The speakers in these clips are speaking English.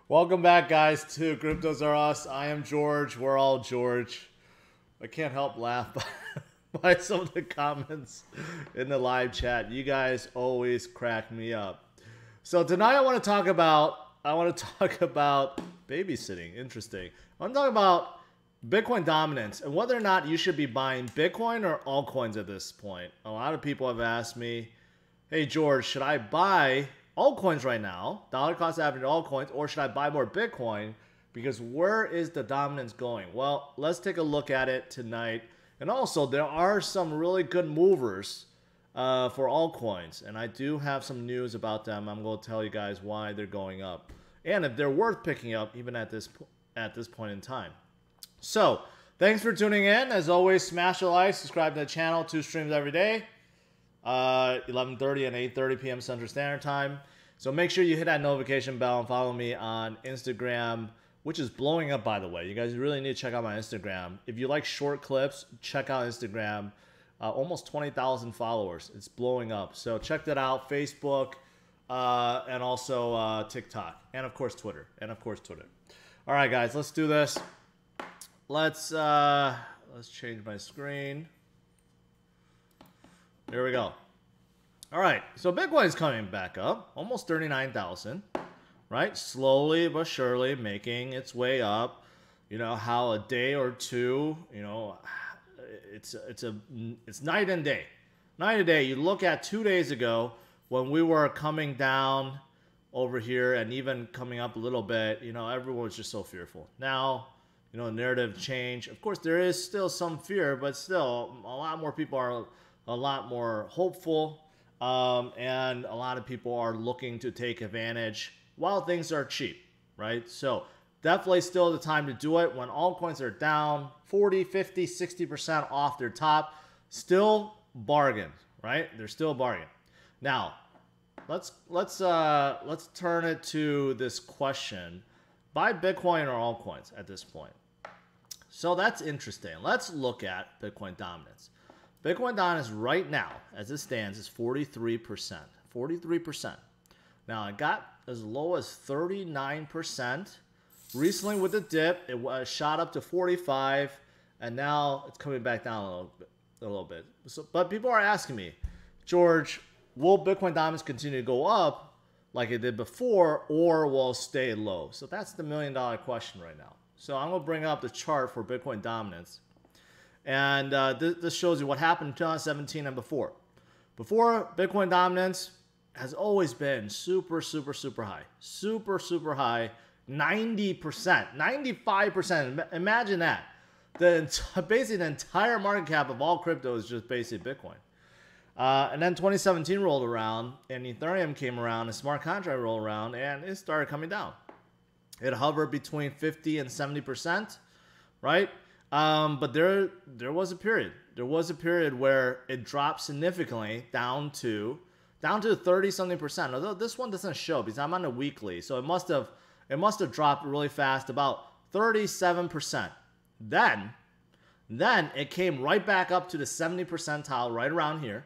Welcome back, guys, to CryptosRUs. I am George. We're all George. I can't help laugh by some of the comments in the live chat. You guys always crack me up. So tonight I want to talk about babysitting. Interesting. I want to talk about Bitcoin dominance and whether or not you should be buying Bitcoin or altcoins at this point. A lot of people have asked me, "Hey George, should I buy altcoins right now, dollar cost average altcoins, or should I buy more Bitcoin? Because where is the dominance going?" Well, let's take a look at it tonight. And also, there are some really good movers for altcoins, and I do have some news about them. I'm going to tell you guys why they're going up and if they're worth picking up even at this point in time. So, thanks for tuning in. As always, smash a like, subscribe to the channel. 2 streams every day. 11:30 and 8:30 p.m. Central Standard Time. So make sure you hit that notification bell and follow me on Instagram, which is blowing up, by the way. You guys really need to check out my Instagram. If you like short clips, check out Instagram. Almost 20,000 followers. It's blowing up. So check that out. Facebook, and also TikTok, and of course Twitter, All right, guys, let's do this. Let's change my screen. There we go. All right, so Bitcoin is coming back up, almost 39,000, right? Slowly but surely making its way up. You know how a day or two, you know, it's night and day. Night and day. You look at 2 days ago when we were coming down over here and even coming up a little bit, you know, everyone was just so fearful. Now, you know, narrative change. Of course, there is still some fear, but still a lot more people are a lot more hopeful, and a lot of people are looking to take advantage while things are cheap, right? So definitely still the time to do it when altcoins are down 40, 50, 60% off their top. Still bargain, right? They're still a bargain. Now, let's turn it to this question: buy Bitcoin or altcoins at this point? So that's interesting. Let's look at Bitcoin dominance. Bitcoin dominance right now, as it stands, is 43%. 43%. Now, it got as low as 39%. Recently, with the dip, it shot up to 45%, and now it's coming back down a little bit. So, but people are asking me, George, will Bitcoin dominance continue to go up like it did before, or will it stay low? So that's the million-dollar question right now. So I'm going to bring up the chart for Bitcoin dominance. And this shows you what happened in 2017 and before. Before, Bitcoin dominance has always been super, super, super high. Super, super high. 90%, 95%. Imagine that. Basically, the entire market cap of all crypto is just basically Bitcoin. And then 2017 rolled around, and Ethereum came around, and smart contract rolled around, and it started coming down. It hovered between 50 and 70%, right? But there was a period. There was a period where it dropped significantly down to 30-something%. Although this one doesn't show because I'm on a weekly, so it must have dropped really fast, about 37%. Then it came right back up to the 70 percentile, right around here,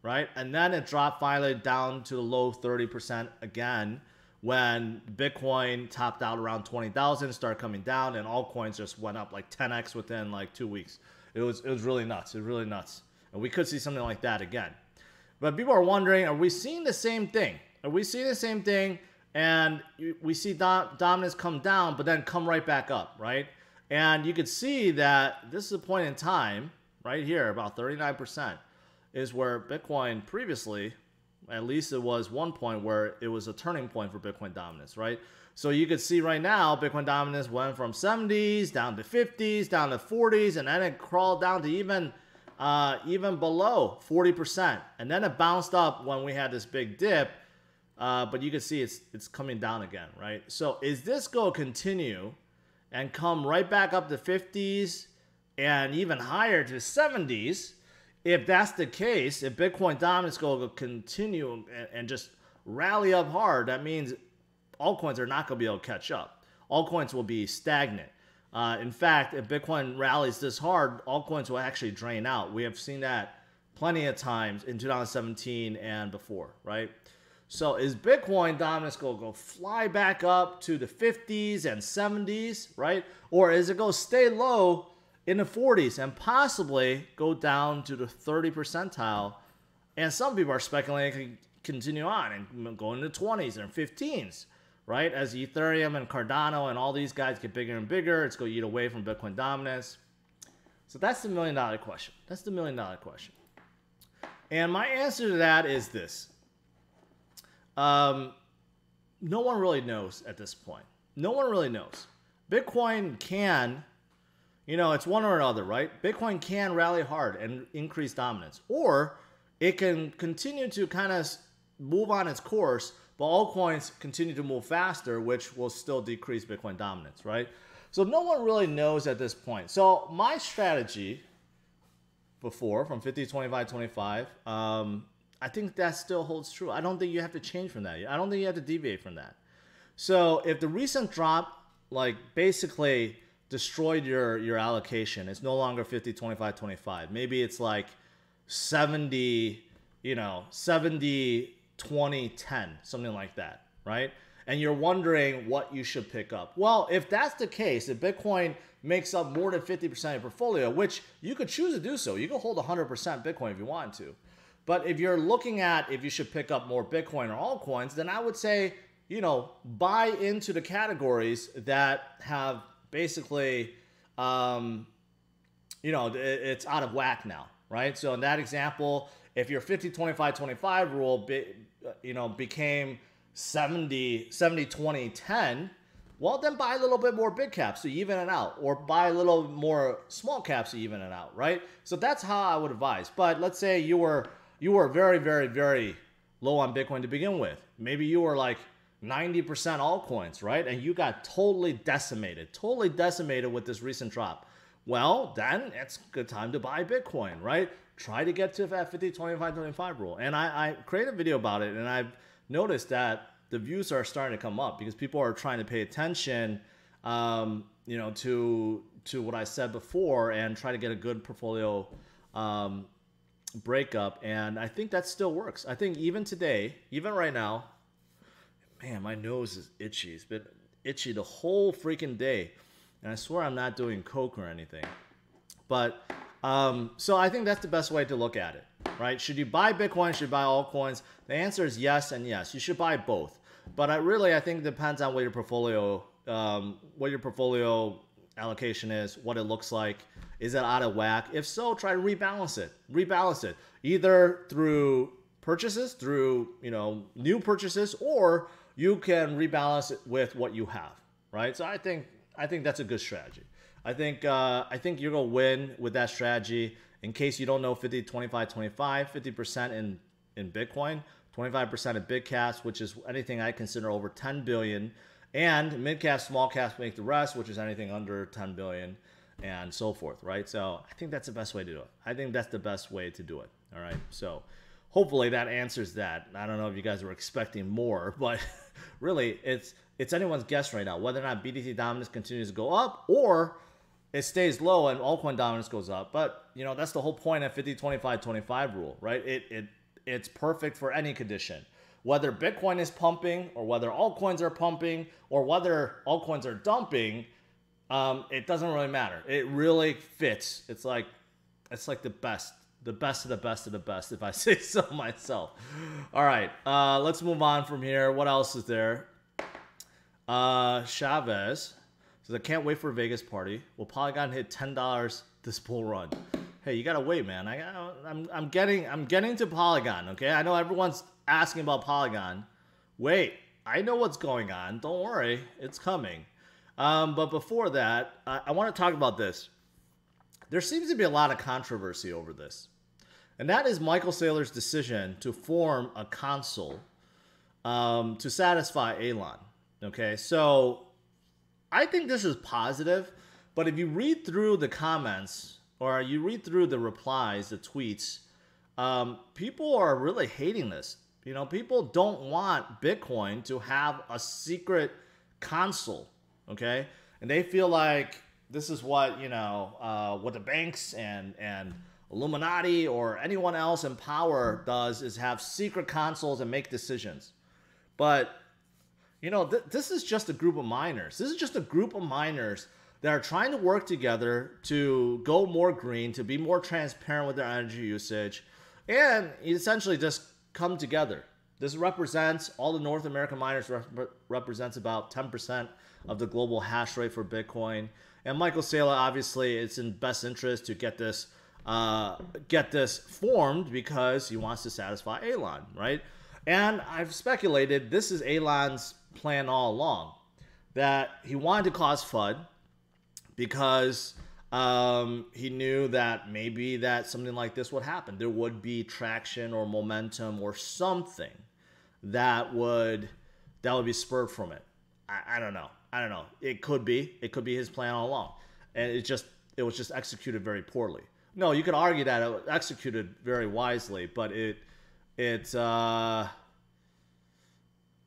right? And then it dropped finally down to the low 30% again when Bitcoin topped out around 20,000, started coming down, and altcoins just went up like 10x within like 2 weeks. It was really nuts. It was really nuts. And we could see something like that again. But people are wondering, are we seeing the same thing? Are we seeing the same thing? And we see dominance come down, but then come right back up, right? And you could see that this is a point in time, right here, about 39%, is where Bitcoin previously, at least it was one point where it was a turning point for Bitcoin dominance, right? So you could see right now, Bitcoin dominance went from 70s down to 50s, down to 40s, and then it crawled down to even below 40%. And then it bounced up when we had this big dip, but you can see it's coming down again, right? So is this going to continue and come right back up to 50s and even higher to 70s? If that's the case, if Bitcoin dominance going to continue and just rally up hard, that means altcoins are not going to be able to catch up. Altcoins will be stagnant. In fact, if Bitcoin rallies this hard, altcoins will actually drain out. We have seen that plenty of times in 2017 and before, right? So is Bitcoin dominance going to go fly back up to the 50s and 70s, right? Or is it going to stay low in the 40s and possibly go down to the 30 percentile? And some people are speculating it can continue on and go into the 20s and 15s, right? As Ethereum and Cardano and all these guys get bigger and bigger, it's going to eat away from Bitcoin dominance. So that's the $1 million question. That's the $1 million question. And my answer to that is this. No one really knows at this point. No one really knows. Bitcoin can, it's one or another, right? Bitcoin can rally hard and increase dominance. Or it can continue to kind of move on its course, but altcoins continue to move faster, which will still decrease Bitcoin dominance, right? So no one really knows at this point. So my strategy before, from 50, 25, 25, I think that still holds true. I don't think you have to change from that. I don't think you have to deviate from that. So if the recent drop, basically destroyed your allocation, it's no longer 50, 25, 25. Maybe it's like 70, 70, 20, 10, something like that, right? And you're wondering what you should pick up. Well, if that's the case, if Bitcoin makes up more than 50% of your portfolio, which you could choose to do so, you could hold 100% Bitcoin if you want to. But if you're looking at if you should pick up more Bitcoin or altcoins, then I would say, buy into the categories that have basically, it's out of whack now, right? So in that example, if your 50, 25, 25 rule, became 70, 20, 10, well, then buy a little bit more big caps to even it out, or buy a little more small caps to even it out, right? So that's how I would advise. But let's say you were very, very, very low on Bitcoin to begin with. Maybe you were like 90% altcoins, right? And you got totally decimated with this recent drop. Well, then it's a good time to buy Bitcoin, right? Try to get to that 50, 25, 25 rule. And I created a video about it, and I've noticed that the views are starting to come up because people are trying to pay attention, to what I said before and try to get a good portfolio breakup. And I think that still works. I think even today, even right now, man, my nose is itchy. It's been itchy the whole freaking day. And I swear I'm not doing coke or anything. But so I think that's the best way to look at it, right? Should you buy Bitcoin? Should you buy altcoins? The answer is yes and yes. You should buy both. But I think it depends on what your portfolio allocation is, what it looks like. Is it out of whack? If so, try to rebalance it. Rebalance it either through purchases, through new purchases, or you can rebalance it with what you have, right? So I think that's a good strategy. I think you're gonna win with that strategy. In case you don't know, 50, 25, 25, 50% in Bitcoin, 25% of big caps, which is anything I consider over 10 billion, and mid caps, small caps make the rest, which is anything under 10 billion, and so forth, right? So I think that's the best way to do it. I think that's the best way to do it. All right. So hopefully that answers that. I don't know if you guys were expecting more, but really it's anyone's guess right now whether or not BTC dominance continues to go up or it stays low and altcoin dominance goes up. But that's the whole point of 50, 25, 25 rule, right? It's perfect for any condition. Whether Bitcoin is pumping or whether altcoins are pumping or whether altcoins are dumping, it doesn't really matter. It really fits. It's like the best of the best of the best, if I say so myself. All right, let's move on from here. What else is there? Chavez says, I can't wait for a Vegas party. Will Polygon hit $10 this bull run? Hey, you gotta wait, man. I'm getting to Polygon. Okay, I know everyone's asking about Polygon. Wait, I know what's going on. Don't worry, it's coming. But before that, I want to talk about this. There seems to be a lot of controversy over this, and that is Michael Saylor's decision to form a console to satisfy Elon. Okay, so I think this is positive, but if you read through the comments or you read through the replies, the tweets, people are really hating this. People don't want Bitcoin to have a secret console, okay? And they feel like this is what, what the banks and a Illuminati or anyone else in power does is have secret consoles and make decisions. But, you know, this is just a group of miners. This is just a group of miners that are trying to work together to go more green, to be more transparent with their energy usage, and essentially just come together. This represents, all the North American miners represents about 10% of the global hash rate for Bitcoin. And Michael Saylor, obviously, it's in best interest to get this formed because he wants to satisfy Elon, right? And I've speculated this is Elon's plan all along, that he wanted to cause FUD because he knew that maybe that something like this would happen. There would be traction or momentum or something that would be spurred from it. I don't know. It could be his plan all along, and it was just executed very poorly. No, you could argue that it was executed very wisely, but I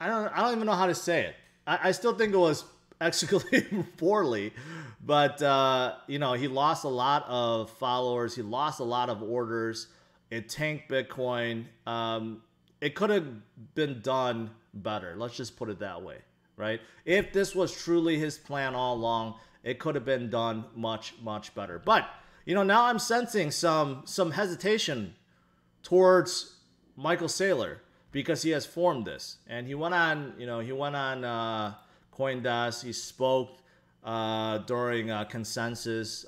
don't even know how to say it. I still think it was executed poorly, but you know, he lost a lot of followers, he lost a lot of orders, it tanked Bitcoin. It could have been done better. Let's just put it that way, right? If this was truly his plan all along, it could have been done much, much better. But, you know, now I'm sensing some hesitation towards Michael Saylor because he has formed this. And he went on, CoinDesk, he spoke during Consensus.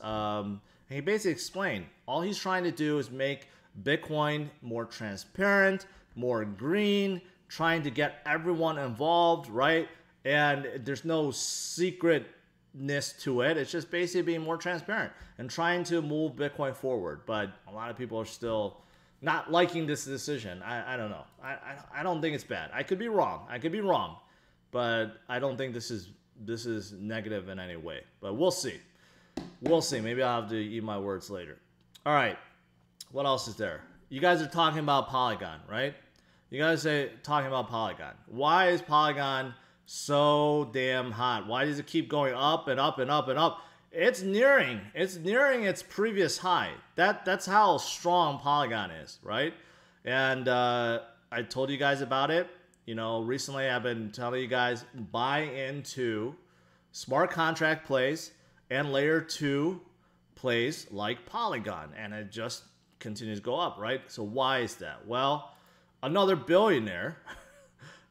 He basically explained all he's trying to do is make Bitcoin more transparent, more green, trying to get everyone involved, right? And there's no secretness to it. It's just basically being more transparent and trying to move Bitcoin forward. But a lot of people are still not liking this decision. I don't know. I don't think it's bad. I could be wrong. But I don't think this is negative in any way. But we'll see. Maybe I'll have to eat my words later. All right. What else is there? You guys are talking about Polygon, right? You guys are talking about Polygon. Why is Polygon so damn hot? Why does it keep going up and up and up and up? It's nearing its previous high. That's how strong Polygon is, right? And I told you guys about it. You know, recently I've been telling you guys, buy into smart contract plays and layer 2 plays like Polygon, and it just continues to go up, right? So why is that? Well, another billionaire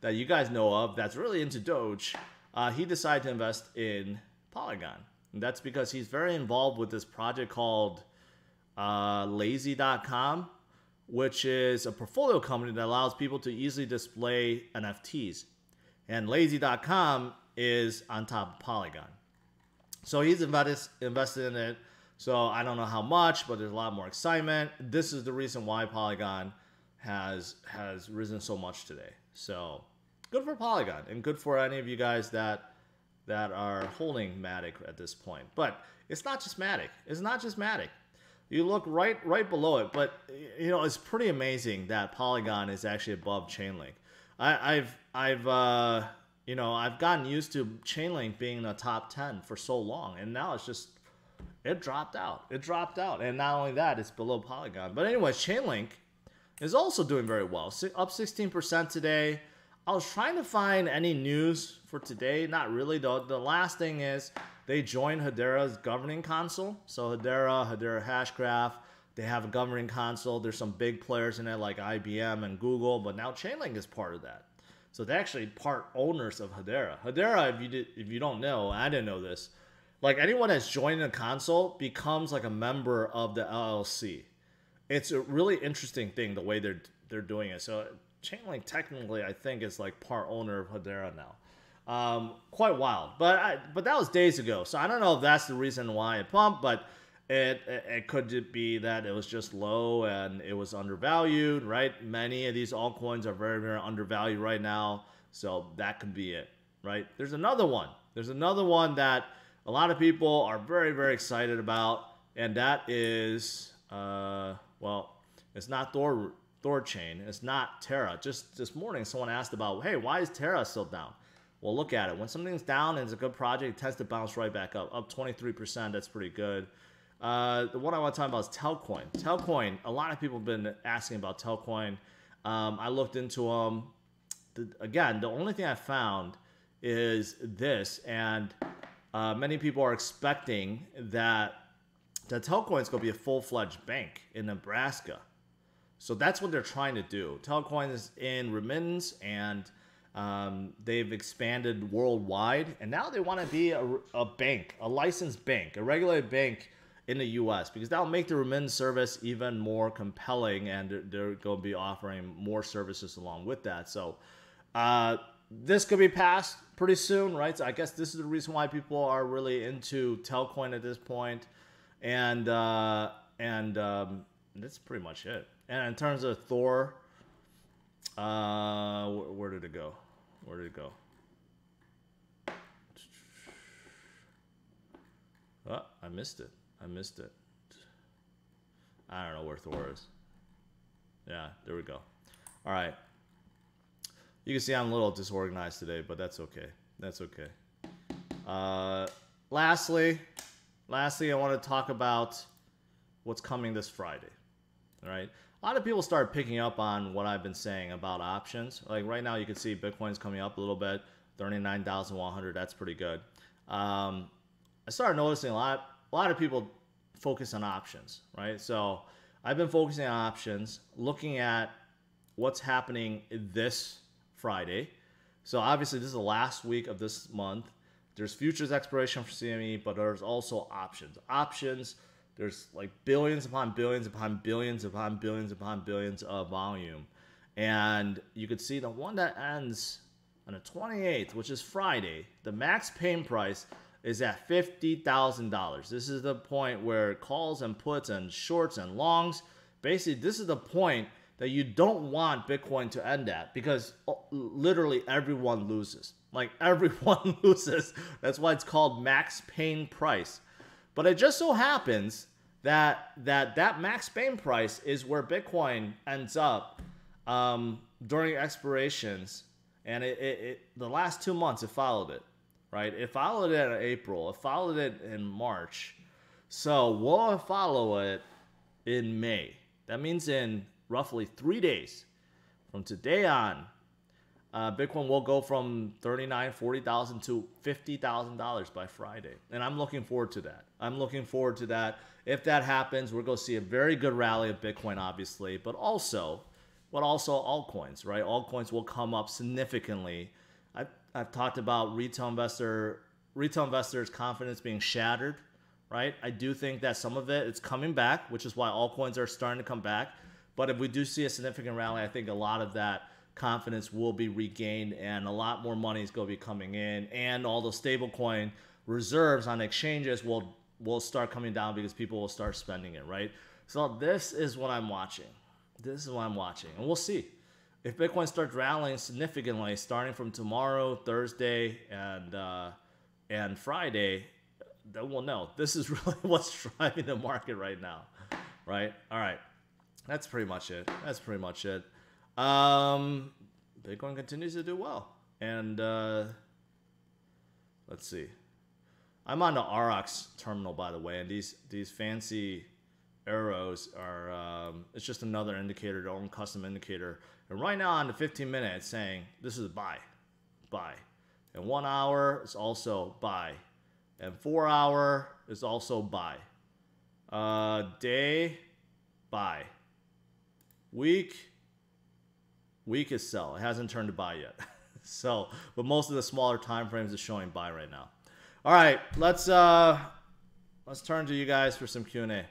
that you guys know of that's really into Doge, he decided to invest in Polygon. And that's because he's very involved with this project called Lazy.com, which is a portfolio company that allows people to easily display NFTs. And Lazy.com is on top of Polygon. So he's invested in it. So I don't know how much, but there's a lot more excitement. This is the reason why Polygon has risen so much today. So good for Polygon and good for any of you guys that are holding Matic at this point. But it's not just Matic. You look right below it, but you know, it's pretty amazing that Polygon is actually above Chainlink. I've gotten used to Chainlink being in the top 10 for so long, and now it dropped out. And not only that, it's below Polygon. But anyway, Chainlink is also doing very well, up 16% today. I was trying to find any news for today. Not really, though. The last thing is they joined Hedera's governing console. So Hedera Hashgraph, they have a governing console. There's some big players in it like IBM and Google, but now Chainlink is part of that. So they're actually part owners of Hedera. Hedera, if you don't know, I didn't know this, like anyone that's joined a console becomes like a member of the LLC. It's a really interesting thing the way they're doing it. So Chainlink technically, I think, is like part owner of Hedera now. Quite wild, but that was days ago. So I don't know if that's the reason why it pumped, but it could be that it was just low and it was undervalued, right? Many of these altcoins are very, very undervalued right now, so that could be it, right? There's another one that a lot of people are very, very excited about, and that is well, it's not Thorchain, it's not Terra. Just this morning, someone asked about, hey, why is Terra still down? Well, look at it. When something's down and it's a good project, it tends to bounce right back up 23%. That's pretty good. The one I want to talk about is Telcoin. Telcoin, a lot of people have been asking about Telcoin. I looked into them. Again, the only thing I found is this, and many people are expecting that Telcoin is going to be a full-fledged bank in Nebraska. So that's what they're trying to do. Telcoin is in remittance, and they've expanded worldwide, and now they want to be a bank, a licensed bank, a regulated bank in the U.S. because that'll make the remittance service even more compelling, and they're going to be offering more services along with that. So this could be passed pretty soon, right? So I guess this is the reason why people are really into Telcoin at this point, and that's pretty much it. And in terms of Thor, where did it go? Where did it go? Oh, I missed it. I missed it. I don't know where Thor is. Yeah, there we go. All right. You can see I'm a little disorganized today, but that's okay. That's okay. Lastly, I want to talk about what's coming this Friday. All right. A lot of people started picking up on what I've been saying about options. Like right now, you can see Bitcoin's coming up a little bit, 39,100. That's pretty good. I started noticing a lot of people focus on options, right? So I've been focusing on options, looking at what's happening this Friday. So obviously, this is the last week of this month. There's futures expiration for CME, but there's also options. Options. There's like billions upon billions upon billions upon billions upon billions of volume. And you could see the one that ends on the 28th, which is Friday, the max pain price is at $50,000. This is the point where calls and puts and shorts and longs, basically this is the point that you don't want Bitcoin to end at because literally everyone loses. Like everyone loses. That's why it's called max pain price. But it just so happens that max pain price is where Bitcoin ends up during expirations, and the last 2 months it followed it, right? It followed it in April, it followed it in March, so we'll follow it in May. That means in roughly 3 days from today on, Bitcoin will go from $39,000, $40,000 to $50,000 by Friday. And I'm looking forward to that. If that happens, we're going to see a very good rally of Bitcoin, obviously, but also altcoins, right? Altcoins will come up significantly. I've talked about retail investors' confidence being shattered, right? I do think that some of it's coming back, which is why altcoins are starting to come back. But if we do see a significant rally, I think a lot of that confidence will be regained and a lot more money is going to be coming in, and all the stablecoin reserves on exchanges will start coming down because people will start spending it, right? So this is what I'm watching. And we'll see if Bitcoin starts rallying significantly starting from tomorrow, Thursday, and Friday. Then we'll know. This is really what's driving the market right now, right? All right, that's pretty much it. Bitcoin continues to do well, and let's see. I'm on the RX terminal, by the way, and these fancy arrows are it's just another indicator, their own custom indicator. And right now on the 15-minute, it's saying this is a buy, and 1 hour is also buy, and 4 hour is also buy. Day, buy. Week is sell. It hasn't turned to buy yet. So, but most of the smaller time frames is showing buy right now. All right, let's turn to you guys for some Q&A.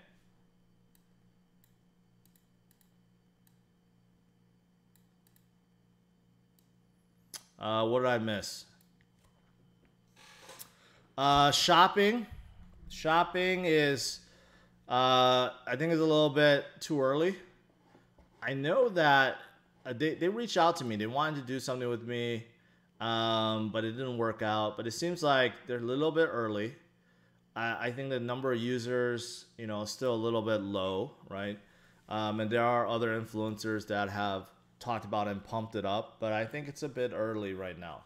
What did I miss? Shopping is I think it's a little bit too early. I know that they reached out to me. They wanted to do something with me, but it didn't work out. But it seems like they're a little bit early. I think the number of users, is still a little bit low, right? And there are other influencers that have talked about and pumped it up, but I think it's a bit early right now.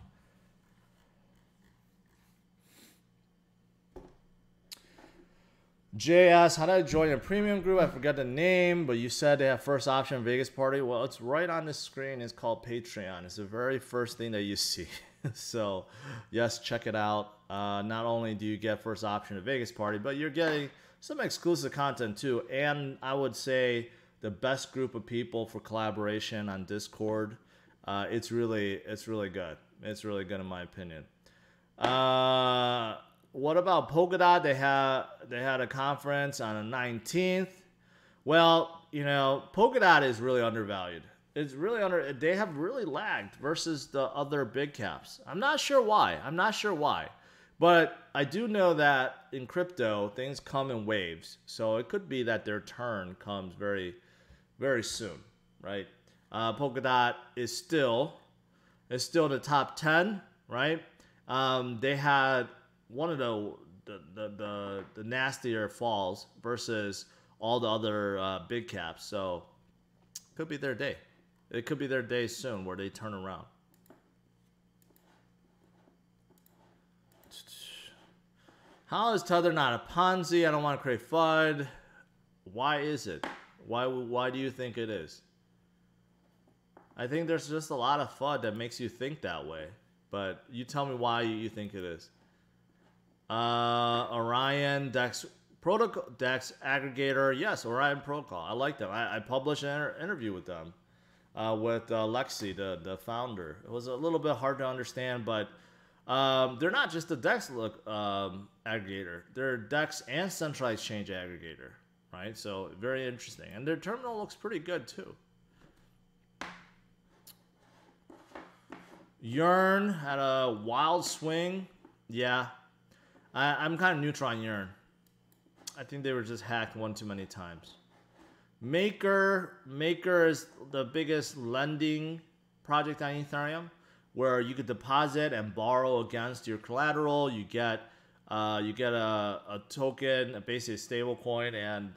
JS, how do I join a premium group? I forgot the name, but you said they have first option Vegas party. Well, it's right on the screen. It's called Patreon. It's the very first thing that you see. So, yes, check it out. Not only do you get first option to Vegas party, but you're getting some exclusive content too. And I would say the best group of people for collaboration on Discord. It's really good. It's really good in my opinion. What about Polkadot? They had a conference on the 19th. Well, you know, Polkadot is really undervalued. It's really they have really lagged versus the other big caps. I'm not sure why. But I do know that in crypto, things come in waves. So it could be that their turn comes very, very soon, right? Polkadot is still in the top 10, right? They had one of the nastier falls versus all the other big caps. So could be their day. It could be their day soon where they turn around. How is Tether not a Ponzi? I don't want to create FUD. Why is it? Why do you think it is? I think there's just a lot of FUD that makes you think that way. But you tell me why you think it is. Orion Dex Protocol Dex aggregator. Yes, Orion Protocol. I like them. I published an interview with them, with Lexi, the founder. It was a little bit hard to understand, but they're not just a Dex aggregator. They're Dex and centralized exchange aggregator, right? So very interesting, and their terminal looks pretty good too. Yearn had a wild swing. Yeah. I'm kind of neutral on Yearn. I think they were just hacked one too many times. Maker is the biggest lending project on Ethereum, where you could deposit and borrow against your collateral. You get a token, basically a stable coin, and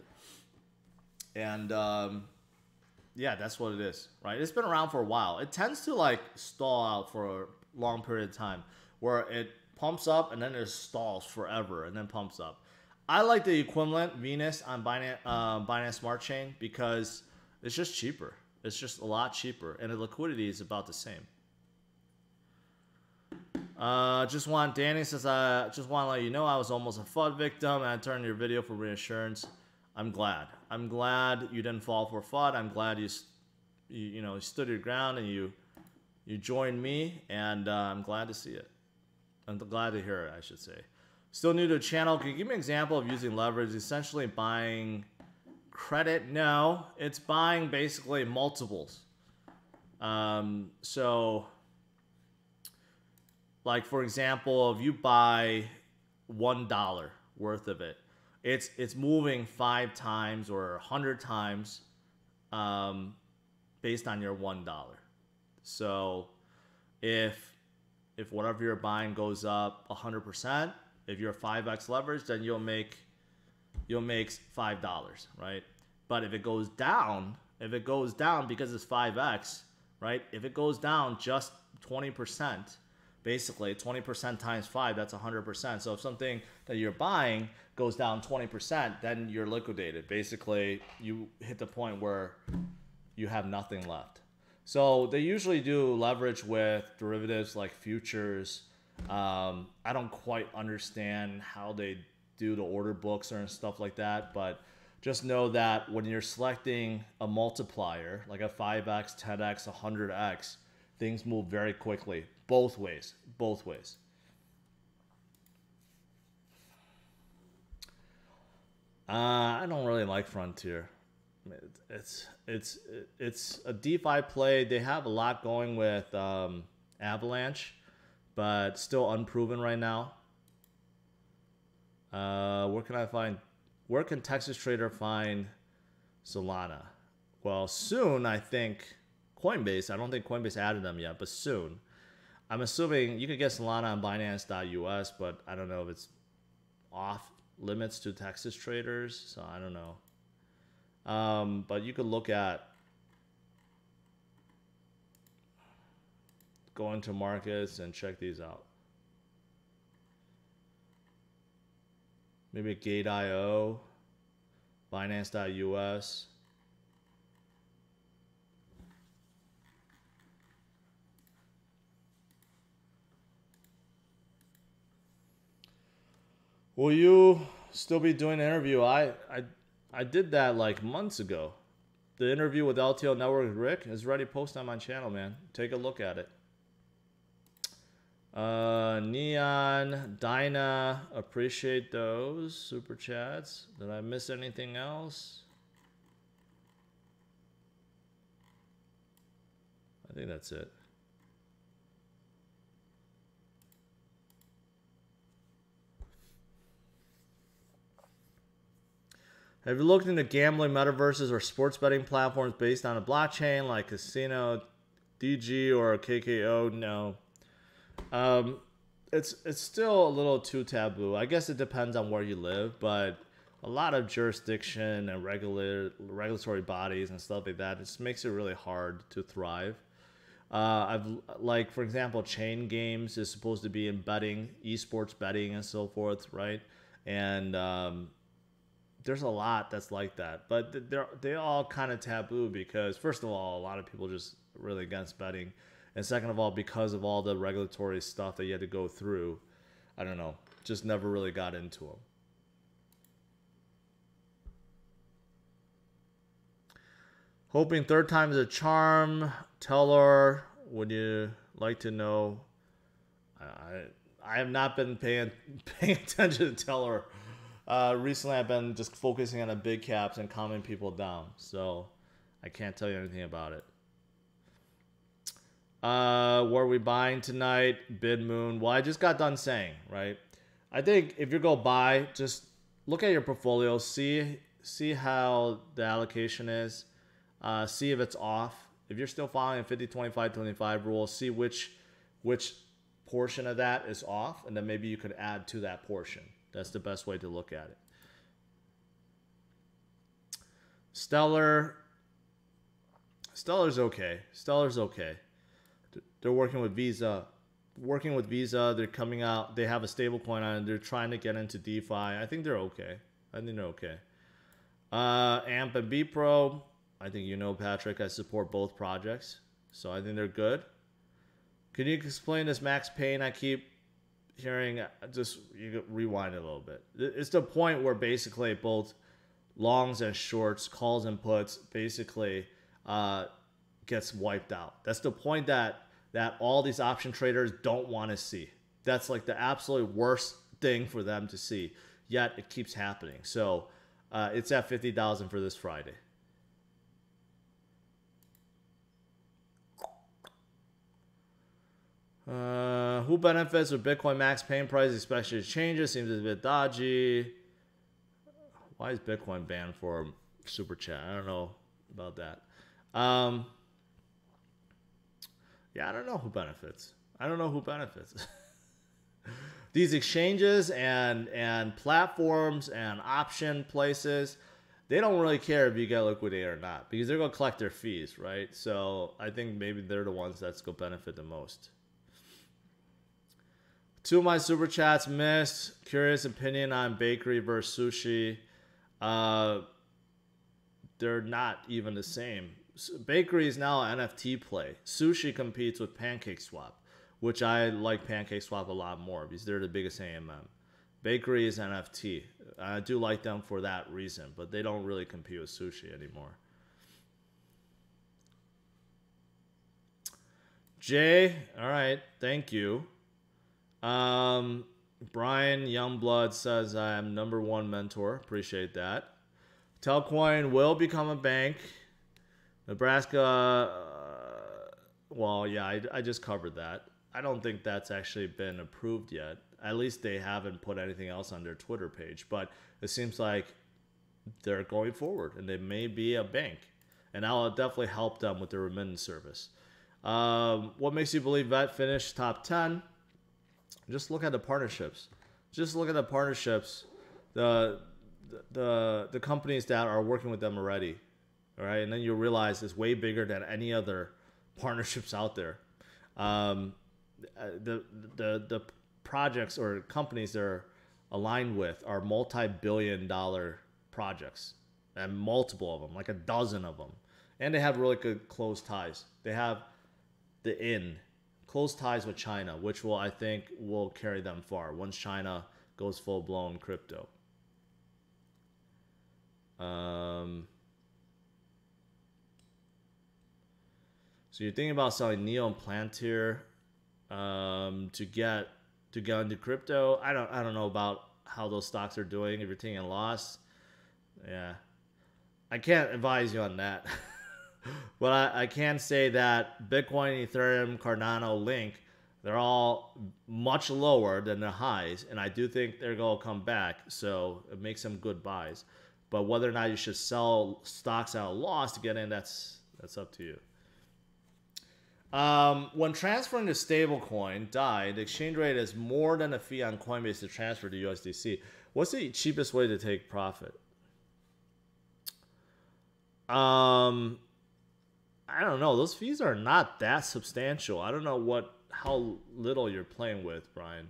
yeah, that's what it is, right? It's been around for a while. It tends to like stall out for a long period of time, where it pumps up and then it stalls forever and then pumps up. I like the equivalent Venus on Binance Smart Chain because it's just cheaper. It's just a lot cheaper, and the liquidity is about the same. Danny says, just want to let you know I was almost a FUD victim and I turned your video for reassurance. I'm glad. I'm glad you didn't fall for FUD. I'm glad you stood your ground and you joined me, and I'm glad to see it. I'm glad to hear it, I should say. Still new to the channel. Can you give me an example of using leverage? Essentially buying credit? No, it's buying basically multiples. So, like for example, if you buy $1 worth of it, it's moving 5 times or 100 times based on your $1. So if whatever you're buying goes up 100%, if you're 5x leverage, then you'll make $5, right? But if it goes down because it's 5x, right? If it goes down just 20%, basically 20% times 5, that's 100%. So if something that you're buying goes down 20%, then you're liquidated. Basically, you hit the point where you have nothing left. So they usually do leverage with derivatives like futures. I don't quite understand how they do the order books and stuff like that, but just know that when you're selecting a multiplier, like a 5x, 10x, 100x, things move very quickly, both ways. I don't really like Frontier. It's a DeFi play. They have a lot going with Avalanche, but still unproven right now. Where can Texas Trader find Solana? Well, soon, I think Coinbase. I don't think Coinbase added them yet, but soon. I'm assuming you could get Solana on Binance.us, but I don't know if it's off limits to Texas traders, so I don't know. But you could look at going to markets and check these out. Maybe Gate.io, Binance.us. Will you still be doing an interview? I did that like months ago. The interview with LTO Network with Rick is already posted on my channel, man. Take a look at it. Neon, Dinah, appreciate those super chats. Did I miss anything else? I think that's it. Have you looked into gambling metaverses or sports betting platforms based on a blockchain like Casino, DG, or KKO? No. It's still a little too taboo. I guess it depends on where you live, but a lot of jurisdiction and regulatory bodies and stuff like that, it just makes it really hard to thrive. Like, for example, Chain Games is supposed to be in betting, esports betting and so forth, right? And there's a lot that's like that, but they all kind of taboo because, first of all, a lot of people just really against betting, and second of all, because of all the regulatory stuff that you had to go through, I don't know, just never really got into them. Hoping third time is a charm. Teller, would you like to know? I have not been paying attention to Teller. Recently, I've been just focusing on the big caps and calming people down, so I can't tell you anything about it. What are we buying tonight? Bid Moon. Well, I just got done saying, right? I think if you go buy, just look at your portfolio, see how the allocation is, see if it's off. If you're still following a 50-25-25 rule, see which portion of that is off, and then maybe you could add to that portion. That's the best way to look at it. Stellar's okay. Stellar's okay. They're working with Visa. They're coming out. They have a stable coin on it. They're trying to get into DeFi. I think they're okay. AMP and BPro. I think you know, Patrick, I support both projects. So I think they're good. Can you explain this Max Payne I keep hearing? Just you rewind it a little bit. It's the point where basically both longs and shorts, calls and puts, basically gets wiped out. That's the point that all these option traders don't want to see. That's like the absolute worst thing for them to see. Yet it keeps happening. So it's at 50,000 for this Friday. Who benefits with Bitcoin max paying price, especially changes? Seems a bit dodgy. Why is Bitcoin banned for super chat? I don't know about that. Yeah, I don't know who benefits. These exchanges and platforms and option places, they don't really care if you get liquidated or not because they're going to collect their fees, right? So I think maybe they're the ones that's going to benefit the most. 2 of my super chats missed. Curious opinion on bakery versus sushi. They're not even the same. Bakery is now an NFT play. Sushi competes with PancakeSwap, which I like PancakeSwap a lot more because they're the biggest AMM. Bakery is NFT. I do like them for that reason, but they don't really compete with sushi anymore. Jay, all right, thank you. Brian Youngblood says I am #1 mentor. Appreciate that. Telcoin will become a bank. Nebraska, well, yeah, I just covered that. I don't think that's actually been approved yet. At least they haven't put anything else on their Twitter page. But it seems like they're going forward, and they may be a bank. And that'll definitely help them with their remittance service. What makes you believe VET finished top 10? Just look at the partnerships. The companies that are working with them already. All right, and then you realize it's way bigger than any other partnerships out there. The projects or companies they're aligned with are multi-billion-dollar projects, and multiple of them, like a dozen of them. And they have really good close ties. They have close ties with China, which I think will carry them far once China goes full-blown crypto. So you're thinking about selling Neo and Plantier to get into crypto. I don't know about how those stocks are doing. If you're taking a loss, yeah, I can't advise you on that. But I can say that Bitcoin, Ethereum, Cardano, Link, they're all much lower than the highs, and I do think they're going to come back, so it makes some good buys. But whether or not you should sell stocks at a loss to get in, that's up to you. When transferring to stablecoin, DAI, the exchange rate is more than a fee on Coinbase to transfer to USDC. What's the cheapest way to take profit? I don't know. Those fees are not that substantial. I don't know how little you're playing with, Brian.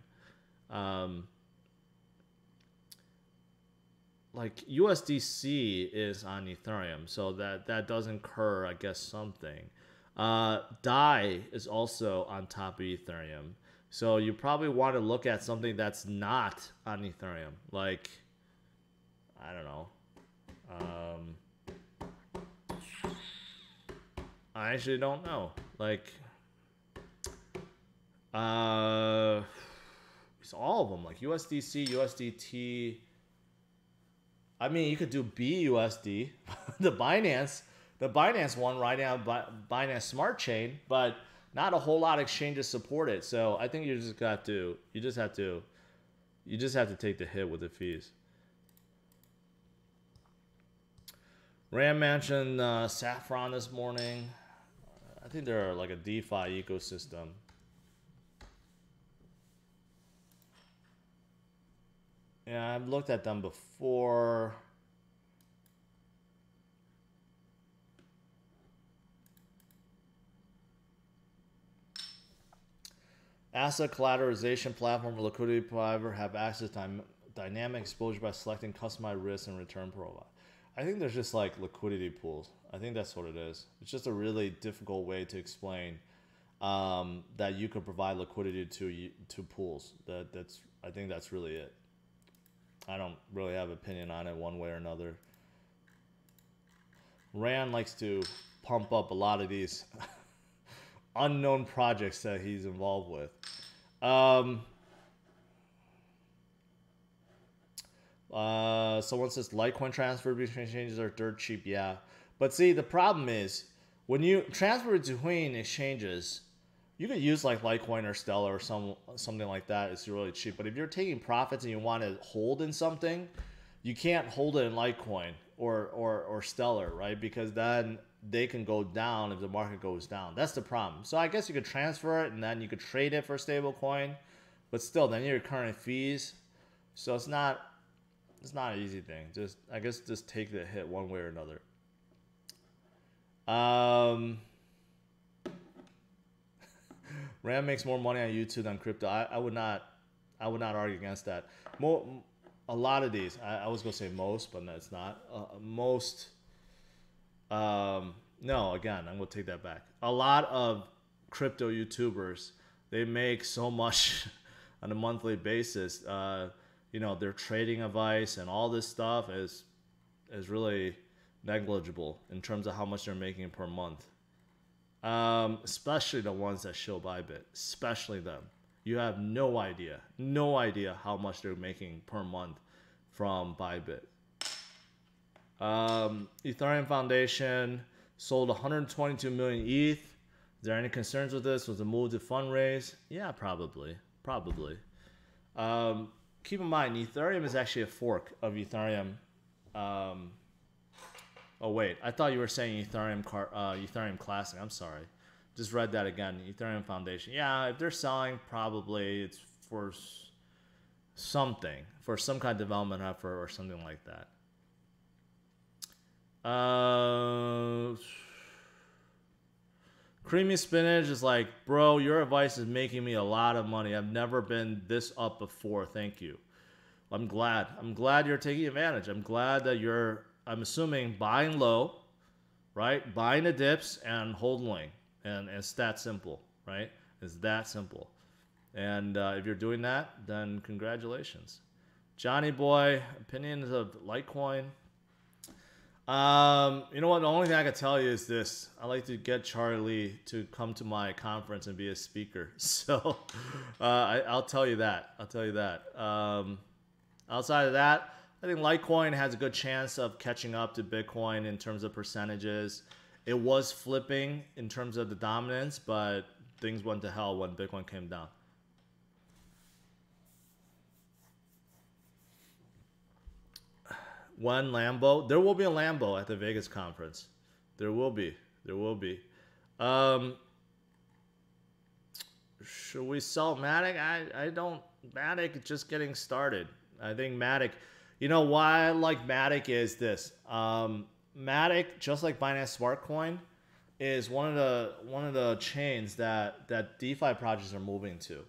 Like USDC is on Ethereum, so that does incur, I guess, something. DAI is also on top of Ethereum, so you probably want to look at something that's not on Ethereum. Like, I don't know. I actually don't know. Like, it's all of them. Like USDC, USDT. I mean, you could do BUSD, the Binance one right now, Binance Smart Chain, but not a whole lot of exchanges support it. So I think you just have to take the hit with the fees. Ram mentioned Saffron this morning. I think they're like a DeFi ecosystem. Yeah, I've looked at them before. Asset collateralization platform for liquidity provider have access to dynamic exposure by selecting customized risk and return profile. I think there's just like liquidity pools. I think that's what it is. It's just a really difficult way to explain that you could provide liquidity to pools. I think that's really it. I don't really have an opinion on it one way or another. Rand likes to pump up a lot of these unknown projects that he's involved with. Someone says Litecoin transfer between exchanges are dirt cheap. Yeah, but see, the problem is when you transfer between exchanges, you could use like Litecoin or Stellar or something like that. It's really cheap. But if you're taking profits and you want to hold in something, you can't hold it in Litecoin or Stellar, right? Because then they can go down if the market goes down. That's the problem. So I guess you could transfer it and then you could trade it for a stable coin, but still then you're incurring fees. So it's not an easy thing. I guess just take the hit one way or another. Ram makes more money on YouTube than crypto. I would not argue against that. A lot of these, I was gonna say most, but no, it's not. Most. No, again, I'm gonna take that back. A lot of crypto YouTubers, they make so much on a monthly basis. Their trading advice and all this stuff is really negligible in terms of how much they're making per month. Especially the ones that show Bybit, especially them. You have no idea how much they're making per month from Bybit. Ethereum Foundation sold 122 million ETH. Is there any concerns with this? Was the move to fundraise? Yeah, probably. Keep in mind, Ethereum is actually a fork of Ethereum. Oh wait, I thought you were saying Ethereum Classic. I'm sorry, just read that again. Ethereum Foundation. Yeah, if they're selling, probably it's for something, for some kind of development effort or something like that. Creamy Spinach is like, bro, your advice is making me a lot of money. I've never been this up before. Thank you. I'm glad. I'm glad you're taking advantage. I'm glad that you're, I'm assuming, buying low, right? Buying the dips and holding. And it's that simple, right? It's that simple. And if you're doing that, then congratulations. Johnny Boy, opinions of Litecoin. You know what? The only thing I can tell you is this. I like to get Charlie to come to my conference and be a speaker. So I'll tell you that. I'll tell you that. Outside of that, I think Litecoin has a good chance of catching up to Bitcoin in terms of percentages. It was flipping in terms of the dominance, but things went to hell when Bitcoin came down. One Lambo. There will be a Lambo at the Vegas conference. There will be. There will be. Should we sell Matic? I don't. Matic is just getting started. I think Matic. You know why I like Matic is this. Matic, just like Binance Smart Coin, is one of the chains that DeFi projects are moving to.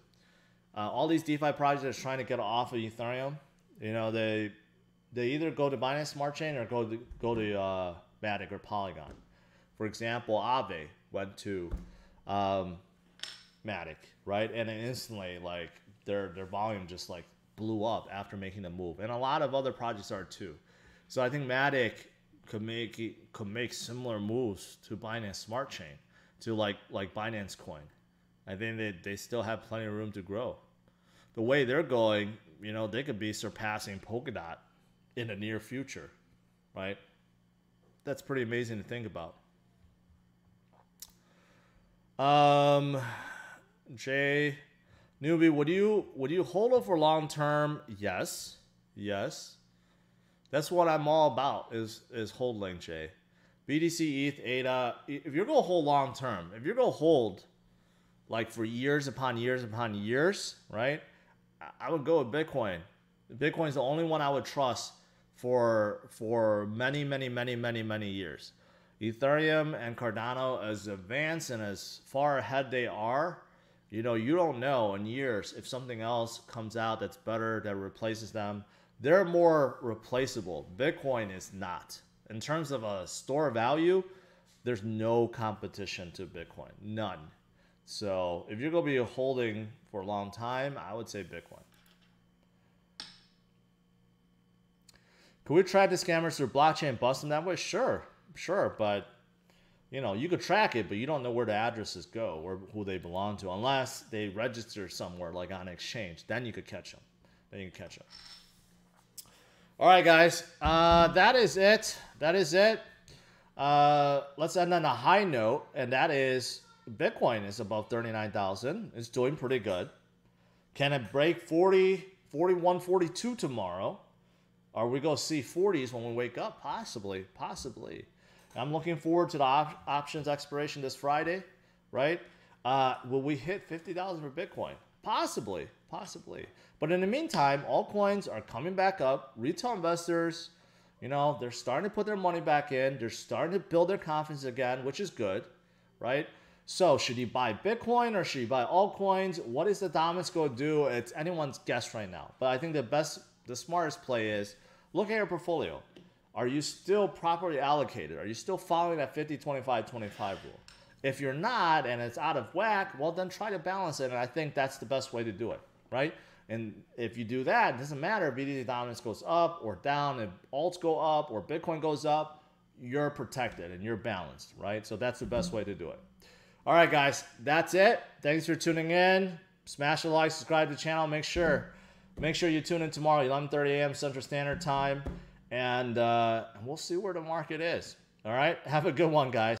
All these DeFi projects are trying to get off of Ethereum. You know, they either go to Binance Smart Chain or go to Matic or Polygon. For example, Aave went to Matic, right? And then instantly, like their volume just like blew up after making the move, and a lot of other projects are too. So I think Matic could make similar moves to Binance Smart Chain, to like Binance Coin. I think they still have plenty of room to grow. The way they're going, you know, they could be surpassing Polkadot in the near future, right? That's pretty amazing to think about. Jay, newbie, would you hold it for long term? Yes, yes. That's what I'm all about is holding, Jay. BTC, ETH, ADA. If you're gonna hold long term, if you're gonna hold like for years upon years upon years, right? I would go with Bitcoin. Bitcoin is the only one I would trust for many years. Ethereum and Cardano, as advanced and as far ahead they are, you know, you don't know in years if something else comes out that's better, that replaces them. They're more replaceable. Bitcoin is not. In terms of a store value, there's no competition to Bitcoin. None. So if you're going to be holding for a long time, I would say Bitcoin. Could we track the scammers through blockchain and bust them that way? Sure. But, you know, you could track it, but you don't know where the addresses go or who they belong to unless they register somewhere like on an exchange. Then you could catch them. All right, guys. That is it. Let's end on a high note, and that is Bitcoin is above 39,000. It's doing pretty good. Can it break 40, 41, 42 tomorrow? Are we going to see 40s when we wake up? Possibly. I'm looking forward to the options expiration this Friday, right? Will we hit 50,000 for Bitcoin? Possibly. But in the meantime, altcoins are coming back up. Retail investors, you know, they're starting to put their money back in. They're starting to build their confidence again, which is good, right? So should you buy Bitcoin or should you buy altcoins? What is the dominance going to do? It's anyone's guess right now. But I think the smartest play is look at your portfolio. Are you still properly allocated? Are you still following that 50-25-25 rule? If you're not and it's out of whack, well, then try to balance it. And I think that's the best way to do it, right? And if you do that, it doesn't matter if BTC dominance goes up or down. If alts go up or Bitcoin goes up, you're protected and you're balanced, right? So that's the best way to do it. All right, guys, that's it. Thanks for tuning in. Smash the like, subscribe to the channel. Make sure you tune in tomorrow, 11:30 a.m. Central Standard Time. And we'll see where the market is. All right? Have a good one, guys.